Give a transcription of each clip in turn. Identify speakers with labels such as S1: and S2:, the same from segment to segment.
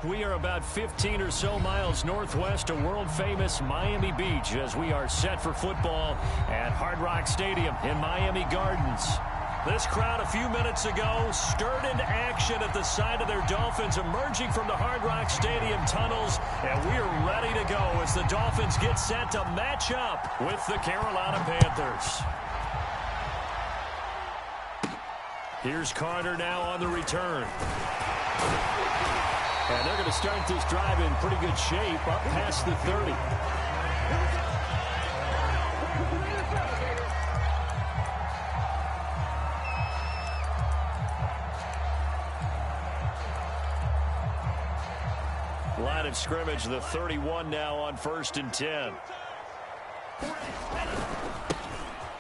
S1: We are about 15 or so miles northwest of world-famous Miami Beach as we are set for football at Hard Rock Stadium in Miami Gardens. This crowd a few minutes ago stirred into action at the side of their Dolphins emerging from the Hard Rock Stadium tunnels, and we are ready to go as the Dolphins get set to match up with the Carolina Panthers. Here's Carter now on the return. And they're going to start this drive in pretty good shape up past the 30. Line of scrimmage, the 31 now on 1st and 10.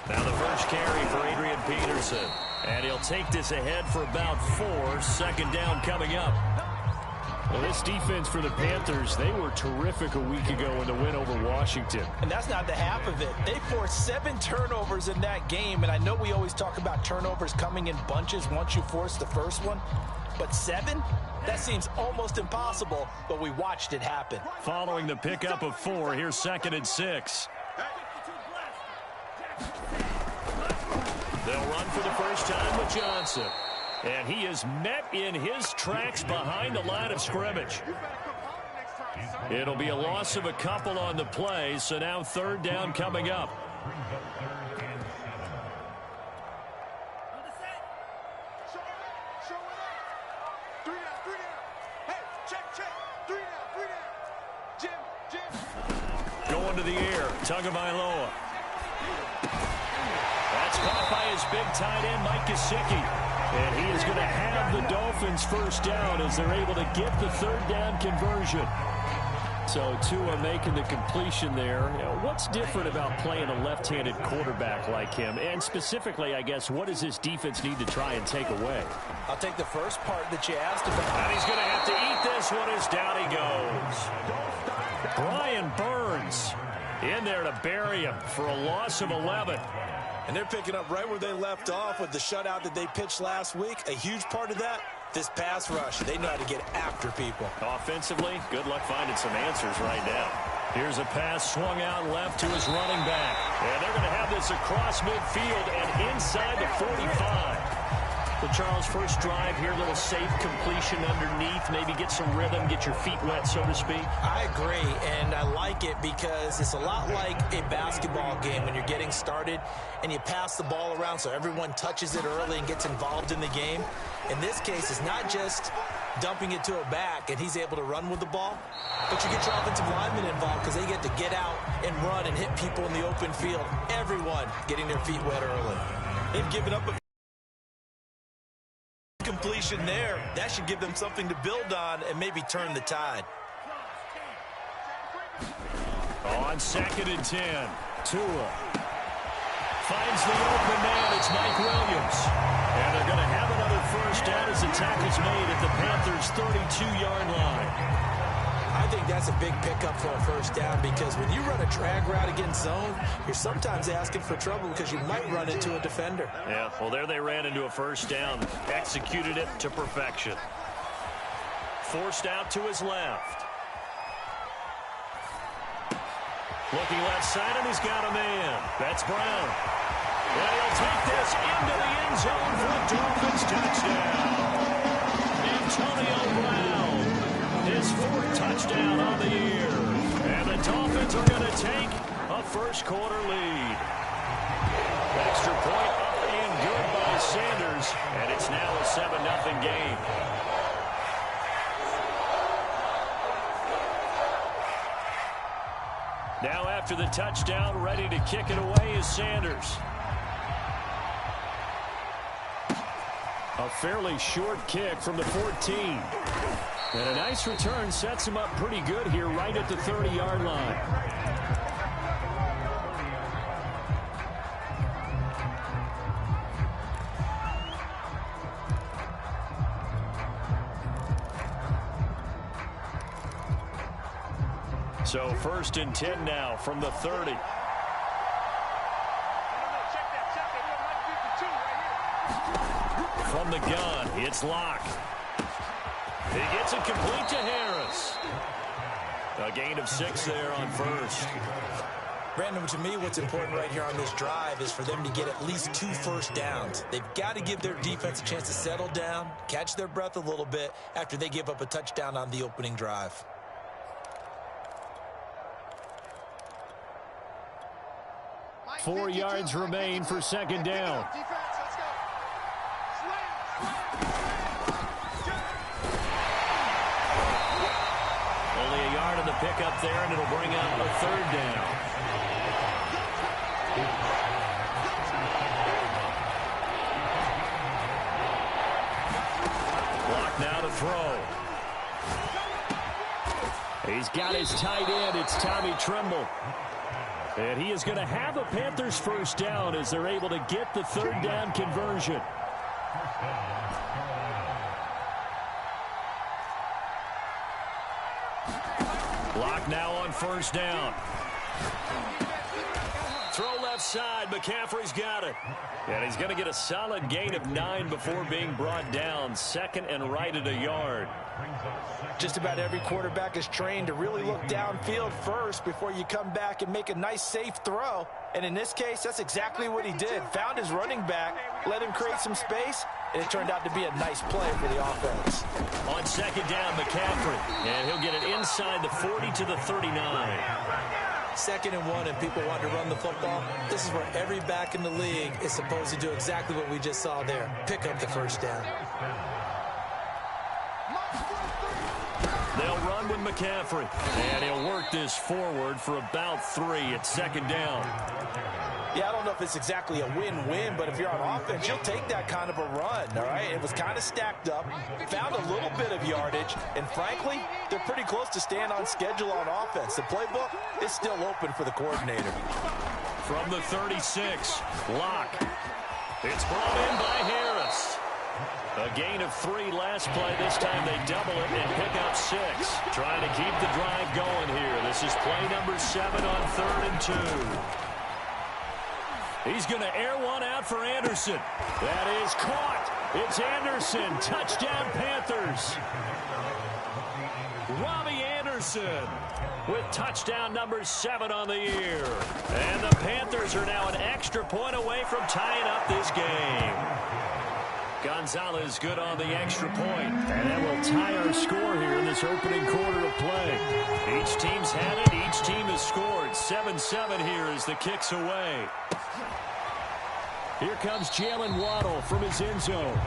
S1: Now the first carry for Adrian Peterson. And he'll take this ahead for about 4. Second down coming up. Well, this defense for the Panthers, they were terrific a week ago in the win over Washington.
S2: And that's not the half of it. They forced 7 turnovers in that game, and I know we always talk about turnovers coming in bunches once you force the first one, but 7? That seems almost impossible, but we watched it happen.
S1: Following the pickup of 4, here's 2nd and 6. They'll run for the first time with Johnson. And he is met in his tracks behind the line of scrimmage. It'll be a loss of a couple on the play, so now 3rd down coming up. Going to the air, Tagovailoa. That's caught by his big tight end, Mike Gesicki. And he is going to have the Dolphins first down as they're able to get the 3rd down conversion. So Tua making the completion there. You know, what's different about playing a left-handed quarterback like him? And specifically, I guess, what does this defense need to try and take away?
S2: I'll take the first part that you asked about.
S1: And he's going to have to eat this one as down he goes. Brian Burns in there to bury him for a loss of 11.
S2: And they're picking up right where they left off with the shutout that they pitched last week. A huge part of that, this pass rush. They know how to get after people.
S1: Offensively, good luck finding some answers right now. Here's a pass swung out left to his running back. And they're going to have this across midfield and inside the 45. Well, Charles, first drive here, a little safe completion underneath. Maybe get some rhythm, get your feet wet, so to speak.
S2: I agree, and I like it because it's a lot like a basketball game when you're getting started and you pass the ball around so everyone touches it early and gets involved in the game. In this case, it's not just dumping it to a back and he's able to run with the ball, but you get your offensive linemen involved because they get to get out and run and hit people in the open field. Everyone getting their feet wet early. They've given up a completion there. That should give them something to build on and maybe turn the tide.
S1: On 2nd and 10, Tua finds the open man. It's Mike Williams. And they're going to have another first down as the tackle's made at the Panthers' 32-yard line.
S2: I think that's a big pickup for a first down because when you run a drag route against zone, you're sometimes asking for trouble because you might run into a defender.
S1: Yeah, well, there they ran into a first down, executed it to perfection. Forced out to his left. Looking left side, and he's got a man. That's Brown. And he'll take this into the end zone for a Dolphins touchdown. Antonio Brown, his 4th touchdown on the year. And the Dolphins are going to take a first-quarter lead. Extra point up and good by Sanders, and it's now a 7-0 game. Now after the touchdown, ready to kick it away is Sanders. A fairly short kick from the 14. And a nice return sets him up pretty good here right at the 30-yard line. So 1st and 10 now from the 30. From the gun, it's Locke. He gets it complete to Harris. A gain of 6 there on first.
S2: Brandon, to me, what's important right here on this drive is for them to get at least 2 first downs. They've got to give their defense a chance to settle down, catch their breath a little bit after they give up a touchdown on the opening drive.
S1: Four yards remain for second down. Only a yard in the pickup there, and it'll bring up a third down. Block now to throw. He's got his tight end. It's Tommy Tremble. And he is going to have a Panthers first down as they're able to get the third down conversion. Block now on first down. Throw left side. McCaffrey's got it. And he's going to get a solid gain of 9 before being brought down. Second and right at a yard.
S2: Just about every quarterback is trained to really look downfield first before you come back and make a nice, safe throw. And in this case, that's exactly what he did. Found his running back, let him create some space, and it turned out to be a nice play for the offense.
S1: On second down, McCaffrey. And he'll get it inside the 40 to the 39.
S2: 2nd and 1, and people want to run the football. This is where every back in the league is supposed to do exactly what we just saw there. Pick up the first down.
S1: They'll run with McCaffrey. And he'll work this forward for about 3 at second down.
S2: Yeah, I don't know if it's exactly a win-win, but if you're on offense, you'll take that kind of a run, all right? It was kind of stacked up, found a little bit of yardage, and frankly, they're pretty close to staying on schedule on offense. The playbook is still open for the coordinator.
S1: From the 36, Locke. It's brought in by Harris. A gain of 3 last play. This time they double it and pick up 6. Trying to keep the drive going here. This is play number 7 on 3rd and 2. He's going to air one out for Anderson. That is caught. It's Anderson. Touchdown, Panthers. Robbie Anderson with touchdown number 7 on the year. And the Panthers are now an extra point away from tying up this game. Gonzalez good on the extra point. And that will tie our score here in this opening quarter of play. Each team's had it. Each team has scored. 7-7 here as the kick's away. Here comes Jalen Waddle from his end zone.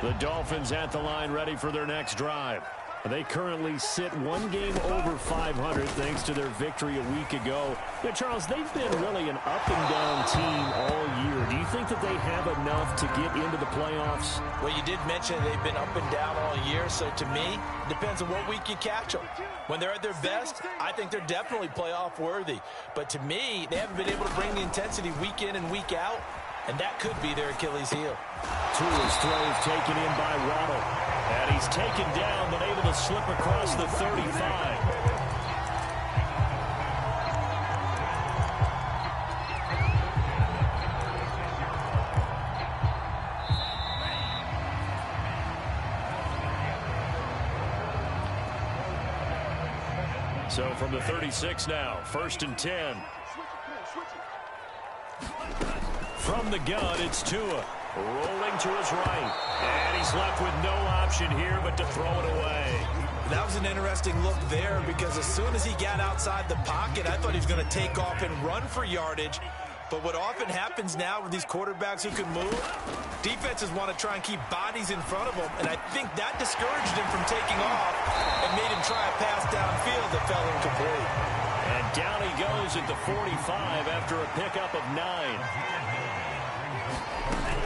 S1: The Dolphins at the line ready for their next drive. They currently sit 1 game over 500 thanks to their victory a week ago. Now, Charles, they've been really an up-and-down team all year. Do you think that they have enough to get into the playoffs?
S2: Well, you did mention they've been up and down all year, so to me, it depends on what week you catch them. When they're at their best, I think they're definitely playoff-worthy. But to me, they haven't been able to bring the intensity week in and week out, and that could be their Achilles heel.
S1: Tua's throw is taken in by Waddle. And he's taken down, but able to slip across the 35. So from the 36 now, 1st and 10. From the gun, it's Tua. Rolling to his right. And he's left with no option here but to throw it away.
S2: That was an interesting look there because as soon as he got outside the pocket, I thought he was going to take off and run for yardage. But what often happens now with these quarterbacks who can move, defenses want to try and keep bodies in front of them. And I think that discouraged him from taking off and made him try a pass downfield that fell incomplete.
S1: And down he goes at the 45 after a pickup of 9.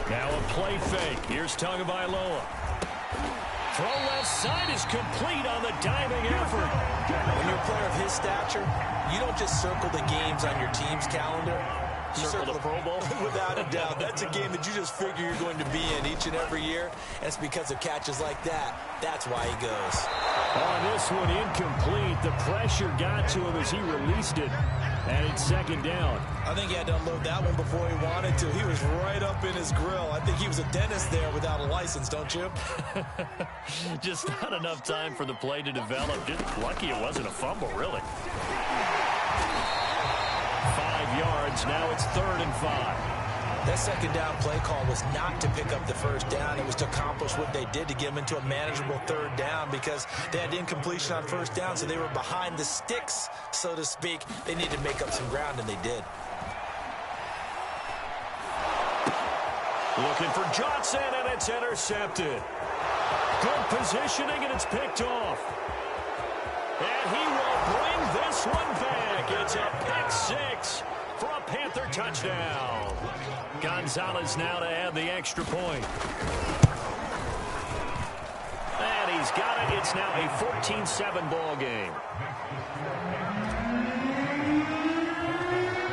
S1: Now a play fake. Here's Tagovailoa. Throw left side is complete on the diving effort.
S2: When you're a player of his stature, you don't just circle the games on your team's calendar. You
S1: circle the Pro Bowl?
S2: Without a doubt. That's a game that you just figure you're going to be in each and every year. And it's because of catches like that. That's why he goes.
S1: On this one, incomplete. The pressure got to him as he released it. And it's second down.
S2: I think he had to unload that one before he wanted to. He was right up in his grill. I think he was a dentist there without a license, don't you?
S1: Just not enough time for the play to develop. Just lucky it wasn't a fumble, really. 5 yards. Now it's 3rd and 5.
S2: That second down play call was not to pick up the first down. It was to accomplish what they did to get them into a manageable 3rd down because they had incompletion on first down, so they were behind the sticks, so to speak. They needed to make up some ground, and they did.
S1: Looking for Johnson, and it's intercepted. Good positioning, and it's picked off. And he will bring this one back. It's a pick-6 for a Panther touchdown. Gonzalez now to add the extra point. And he's got it. It's now a 14-7 ball game.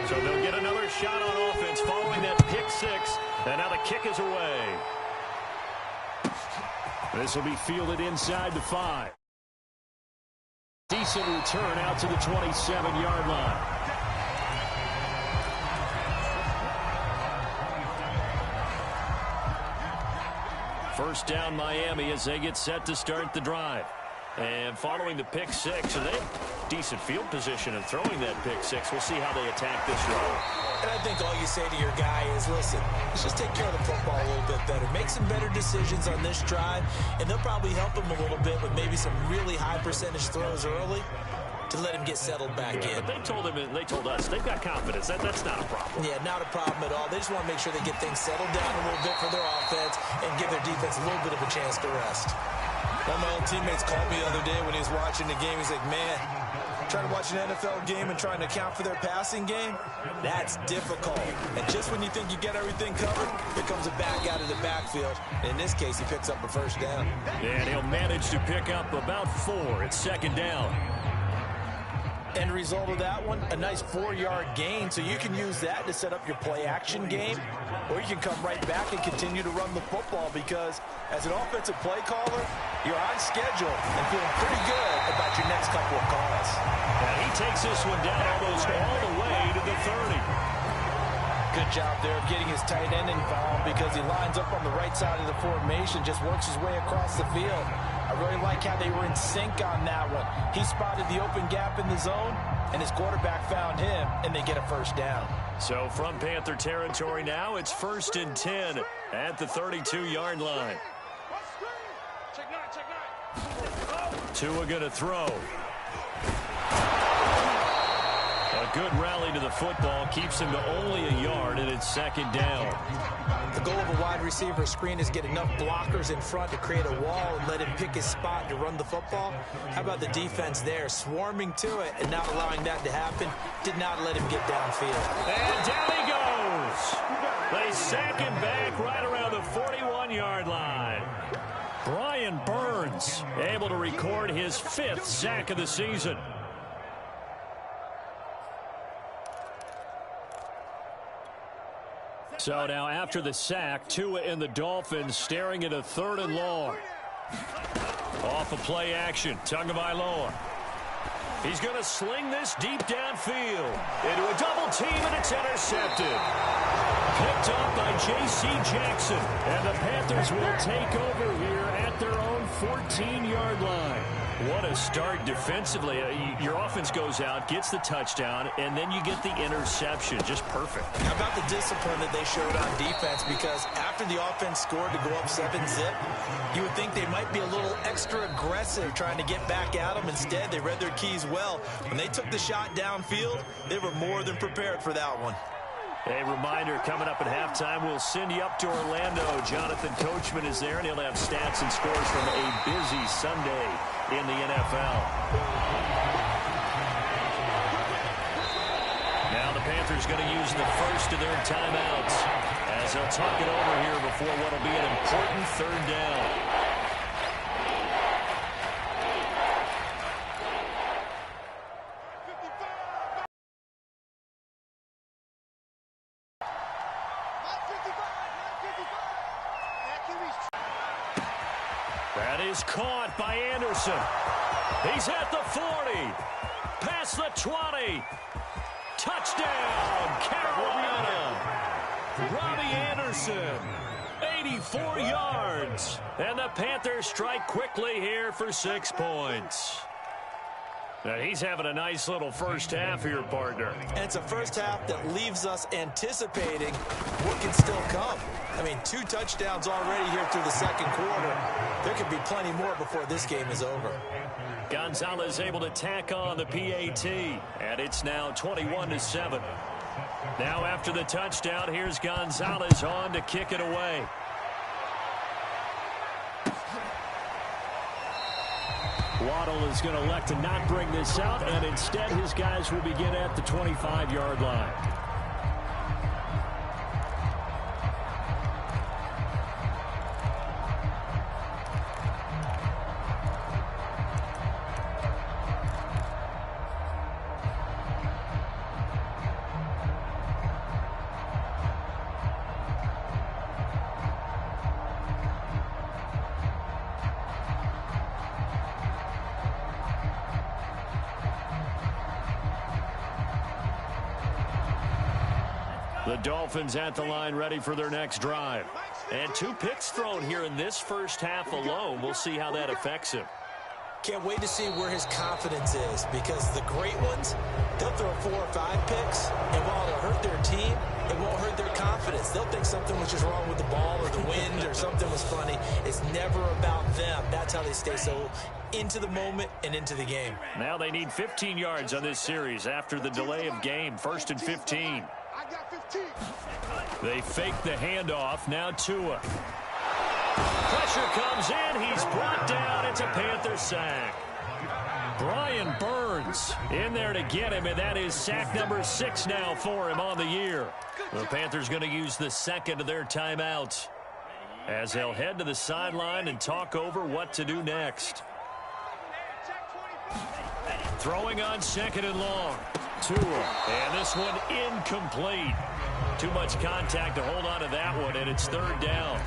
S1: So they'll get another shot on offense following that pick-6. And now the kick is away. This will be fielded inside the 5. Decent return out to the 27-yard line. First down Miami as they get set to start the drive. And following the pick-6, so they have decent field position in throwing that pick-6. We'll see how they attack this run.
S2: And I think all you say to your guy is, listen, let's just take care of the football a little bit better. Make some better decisions on this drive, and they'll probably help him a little bit with maybe some really high percentage throws early to let him get settled back in.
S1: But they told us they've got confidence. That's not a problem.
S2: Yeah, not a problem at all. They just want to make sure they get things settled down a little bit for their offense and give their defense a little bit of a chance to rest. One of my old teammates called me the other day when he was watching the game. He's like, man, trying to watch an NFL game and trying to account for their passing game, that's difficult. And just when you think you get everything covered, here comes a back out of the backfield. In this case, he picks up a first down.
S1: And he'll manage to pick up about 4. It's second down.
S2: End result of that one, a nice 4-yard gain. So you can use that to set up your play-action game, or you can come right back and continue to run the football because as an offensive play caller, you're on schedule and feeling pretty good about your next couple of calls.
S1: And he takes this one down almost all the way to the 30.
S2: Good job there of getting his tight end involved because he lines up on the right side of the formation, just works his way across the field. I really like how they were in sync on that one. He spotted the open gap in the zone, and his quarterback found him, and they get a first down.
S1: So from Panther territory now, it's 1st and 10 at the 32-yard line. Tua going to throw. A good rally to the football keeps him to only a yard, and it's second down.
S2: The goal of a wide receiver screen is get enough blockers in front to create a wall and let him pick his spot to run the football. How about the defense there, swarming to it and not allowing that to happen? Did not let him get downfield.
S1: And down he goes. They sack him back right around the 41-yard line. Brian Burns able to record his 5th sack of the season. So now after the sack, Tua and the Dolphins staring at a 3rd and long. Off a play action, Tagovailoa. He's going to sling this deep downfield into a double team, and it's intercepted. Picked up by J.C. Jackson, and the Panthers will take over here at their own 14-yard line. What a start defensively. Your offense goes out, gets the touchdown, and then you get the interception. Just perfect.
S2: How about the discipline that they showed on defense? Because after the offense scored to go up 7-zip, you would think they might be a little extra aggressive trying to get back at them. Instead, they read their keys well. When they took the shot downfield, they were more than prepared for that one.
S1: A reminder, coming up at halftime, we'll send you up to Orlando. Jonathan Coachman is there, and he'll have stats and scores from a busy Sunday in the NFL. Now the Panthers going to use the first of their timeouts as they'll talk it over here before what will be an important 3rd down. That is caught by Anderson. He's at the 40. Past the 20. Touchdown, Carolina. Robbie Anderson, 84 yards. And the Panthers strike quickly here for 6 points. Now he's having a nice little first half here, partner.
S2: And it's a first half that leaves us anticipating what can still come. I mean, 2 touchdowns already here through the second quarter. There could be plenty more before this game is over.
S1: Gonzalez able to tack on the PAT, and it's now 21-7. Now after the touchdown, here's Gonzalez on to kick it away. Waddle is going to elect to not bring this out, and instead his guys will begin at the 25-yard line. The Dolphins at the line ready for their next drive. And 2 picks thrown here in this first half alone. We'll see how that affects him.
S2: Can't wait to see where his confidence is, because the great ones, they'll throw 4 or 5 picks, and while it'll hurt their team, it won't hurt their confidence. They'll think something was just wrong with the ball or the wind or something was funny. It's never about them. That's how they stay so into the moment and into the game.
S1: Now they need 15 yards on this series after the delay of game. 1st and 15. They fake the handoff. Now Tua. Pressure comes in. He's brought down. It's a Panther sack. Brian Burns in there to get him, and that is sack number 6 now for him on the year. The Panthers going to use the second of their timeouts as they'll head to the sideline and talk over what to do next. Throwing on 2nd and long. Tua, and this one incomplete. Too much contact to hold on to that one, and it's 3rd down.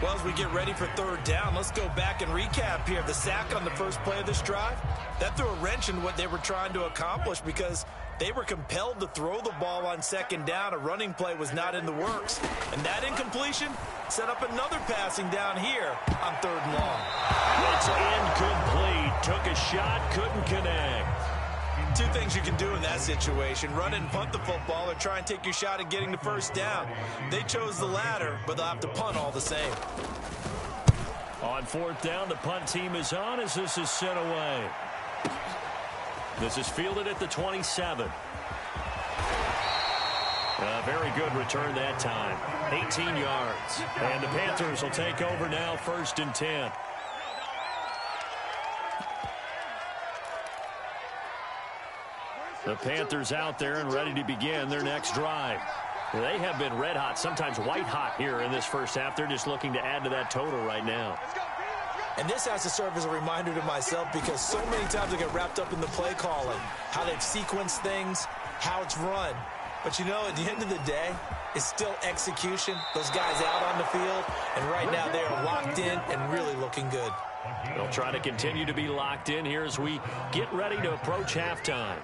S2: Well, as we get ready for 3rd down, let's go back and recap here. The sack on the first play of this drive, that threw a wrench in what they were trying to accomplish, because they were compelled to throw the ball on 2nd down. A running play was not in the works. And that incompletion set up another passing down here on 3rd and long.
S1: It's incomplete. Took a shot, couldn't connect.
S2: 2 things you can do in that situation: run and punt the football, or try and take your shot at getting the 1st down. They chose the latter, but they'll have to punt all the same.
S1: On 4th down, the punt team is on as this is sent away. This is fielded at the 27. A very good return that time. 18 yards. And the Panthers will take over now, 1st and 10. The Panthers out there and ready to begin their next drive. They have been red hot, sometimes white hot here in this first half. They're just looking to add to that total right now.
S2: And this has to serve as a reminder to myself, because so many times I get wrapped up in the play calling, how they've sequenced things, how it's run. But, you know, at the end of the day, it's still execution. Those guys out on the field, and right now they are locked in and really looking good.
S1: They'll try to continue to be locked in here as we get ready to approach halftime.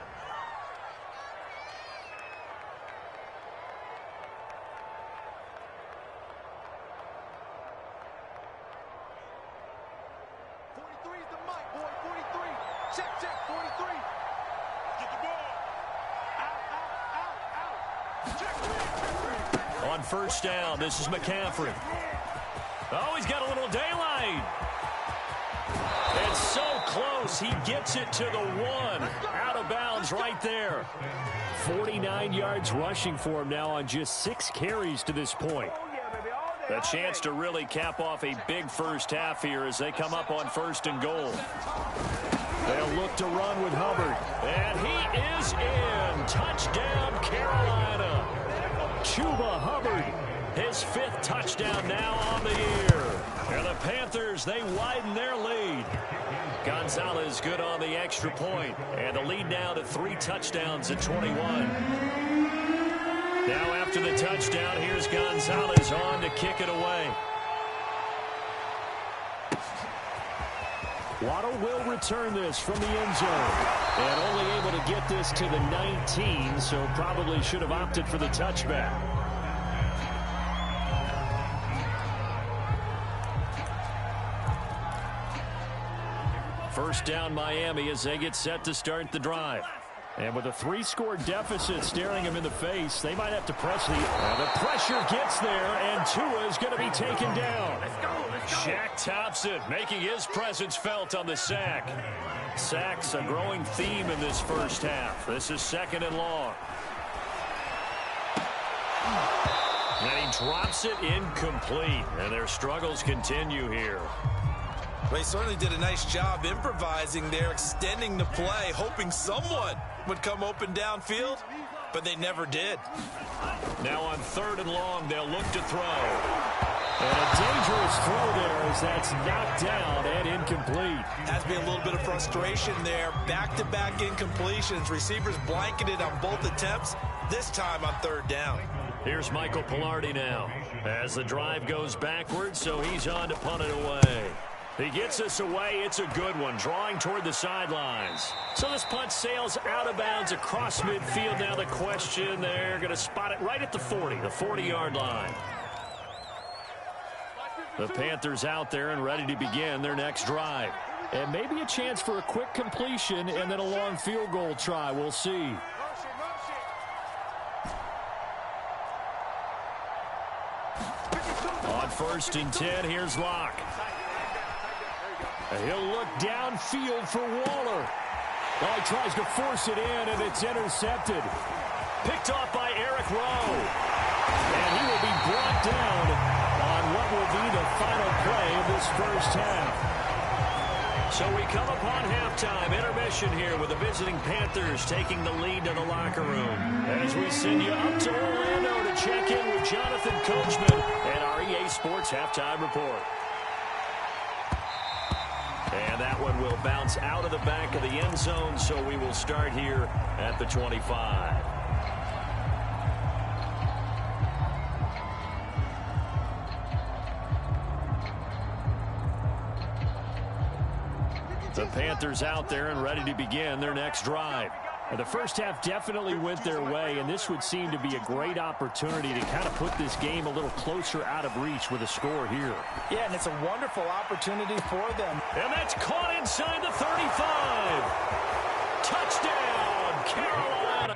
S1: On 1st down, this is McCaffrey. Oh, he's got a little daylight. It's so close. He gets it to the 1. Out of bounds right there. 49 yards rushing for him now on just 6 carries to this point. A chance to really cap off a big first half here as they come up on 1st and goal. They'll look to run with Hubbard. And he is in. Touchdown, Carolina. Chuba Hubbard, his 5th touchdown now on the year. And the Panthers, they widen their lead. Gonzalez good on the extra point. And the lead now to 3 touchdowns at 21. Now after the touchdown, here's Gonzalez on to kick it away. Waddle will return this from the end zone. And only able to get this to the 19, so probably should have opted for the touchback. First down Miami as they get set to start the drive. And with a 3-score deficit staring them in the face, they might have to press the pressure gets there, and Tua is going to be taken down.
S3: Let's go.
S1: Shaq Thompson making his presence felt on the sack. Sacks a growing theme in this first half. This is 2nd and long. And he drops it incomplete, and their struggles continue here.
S2: Well, he certainly did a nice job improvising there, extending the play, hoping someone would come open downfield, but they never did.
S1: Now on 3rd and long, they'll look to throw. And a dangerous throw there as that's knocked down and incomplete.
S2: Has to be a little bit of frustration there. Back-to-back incompletions. Receivers blanketed on both attempts, this time on 3rd down.
S1: Here's Michael Pilardi now as the drive goes backwards, so he's on to punt it away. He gets us away. It's a good one, drawing toward the sidelines. So this punt sails out of bounds across midfield. Now the question, they're going to spot it right at the 40, the 40-yard line. The Panthers out there and ready to begin their next drive. And maybe a chance for a quick completion and then a long field goal try. We'll see. On 1st and 10, here's Locke. He'll look downfield for Waller. Oh, he tries to force it in, and it's intercepted. Picked off by Eric Rowe. And he will be brought down on what will be the final play of this first half. So we come upon halftime, intermission here with the visiting Panthers taking the lead to the locker room. As we send you up to Orlando to check in with Jonathan Coachman and our EA Sports Halftime Report. And that one will bounce out of the back of the end zone, so we will start here at the 25. The Panthers out there and ready to begin their next drive. And the first half definitely went their way, and this would seem to be a great opportunity to kind of put this game a little closer out of reach with a score here.
S3: Yeah, and it's a wonderful opportunity for them.
S1: And that's caught inside the 35. Touchdown, Carolina.